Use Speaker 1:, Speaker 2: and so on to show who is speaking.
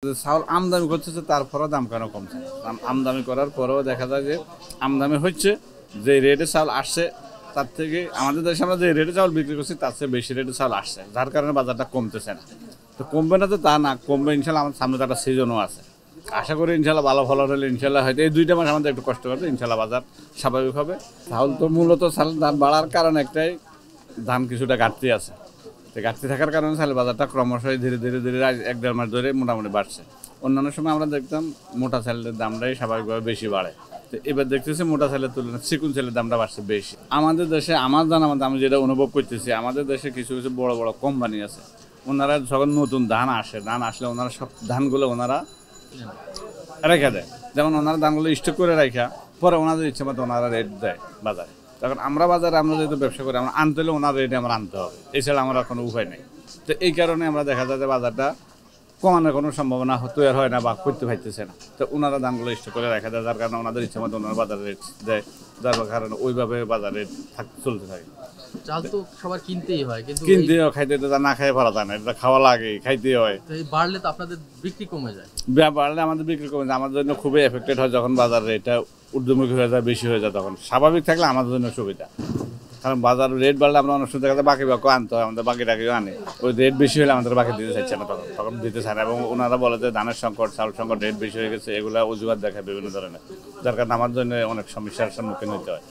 Speaker 1: চাউল আমদানি করতেছে তারপরেও দাম কেন কমছে? আমদানি করার পরেও দেখা যায় যে আমদানি হচ্ছে, যে রেটে চাউল আসছে তার থেকে আমাদের দেশে আমরা যে রেটে চাউল বিক্রি করছি তার চেয়ে বেশি রেটে চাউল আসছে, যার কারণে বাজারটা কমতেছে না। তো কমবে না তো তা না, কমবে ইনশাল্লাহ। আমাদের সামনে তো একটা সিজনও আছে, আশা করি ইনশাল্লাহ ভালো ফলন হলে ইনশাল্লাহ হয়তো এই 2টা মাস আমাদের একটু কষ্ট করবে, ইনশাল্লাহ বাজার স্বাভাবিক হবে। চাউল তো মূলত চালের দাম বাড়ার কারণ একটাই, ধান কিছুটা ঘাটতি আছে। তো ঘাটতি থাকার কারণে চালের বাজারটা ক্রমশই ধীরে ধীরে ধীরে 1-1.5 মাস ধরে মোটামুটি বাড়ছে। অন্যান্য সময় আমরা দেখতাম মোটা চালের দামটাই স্বাভাবিকভাবে বেশি বাড়ে। তো এবার দেখতেছি মোটা চালের তুলনায় চিকুন চালের দামটা বাড়ছে বেশি। আমাদের দেশে আমার জানা মতো আমি যেটা অনুভব করতেছি, আমাদের দেশে কিছু কিছু বড় বড় কোম্পানি আছে, ওনারা যখন নতুন ধান আসলে ওনারা সব ধানগুলো ওনারা রেখে দেয়। যেমন ওনারা ধানগুলো স্টক করে রাখা, পরে ওনাদের ইচ্ছে মতো ওনারা রেট দেয় বাজারে। তখন আমরা বাজারে আমরা যেহেতু ব্যবসা করি, আমরা আনতে হলে ওনার রেটে আমরা আনতে হবে, এছাড়া আমরা কোনো উপায় নেই। তো এই কারণে আমরা দেখা যায় যে বাজারটা কমানোর কোনো সম্ভাবনা তৈরি হয় না বা করতে পারতেছে না। তো ওনারা দামগুলো স্টক করে রাখা দেয়, যার কারণে ওনাদের ইচ্ছে মতো ওনারা বাজার রেট দেয়, যার কারণে ওইভাবে বাজার রেট চলতে থাকে।
Speaker 2: চাল তো সবার কিনতেই হয়, কিন্তু
Speaker 1: কিনতেও খাইতে তো না খাই পারা যায় না, এটা খাওয়া লাগে, খাইতে হয়।
Speaker 2: এই বাড়লে তো আপনাদের বিক্রি কমে যায়।
Speaker 1: বাড়লে আমাদের বিক্রি কমে যায়, আমাদের জন্য খুবই এফেক্টেড হয় যখন বাজার রেটটা ঊর্ধ্বমুখী হয়ে যায়, বেশি হয়ে যায়। তখন স্বাভাবিক থাকলে আমাদের জন্য সুবিধা, কারণ বাজার রেট বাড়লে আমরা অনেক সময় দেখা যায় বাকি আনতে হয়, আমাদের বাকি টাকিও আনে। ওই রেট বেশি হলে আমাদের বাকি দিতে চাইছে না, তখন দিতে চায় না। এবং ওনারা বলে যে ধানের সংকট, চাউল সংকট, রেট বেশি হয়ে গেছে, এগুলো অজুহাত দেখায় বিভিন্ন ধরনের, যার কারণে আমার জন্য অনেক সমস্যার সম্মুখীন হতে হয়।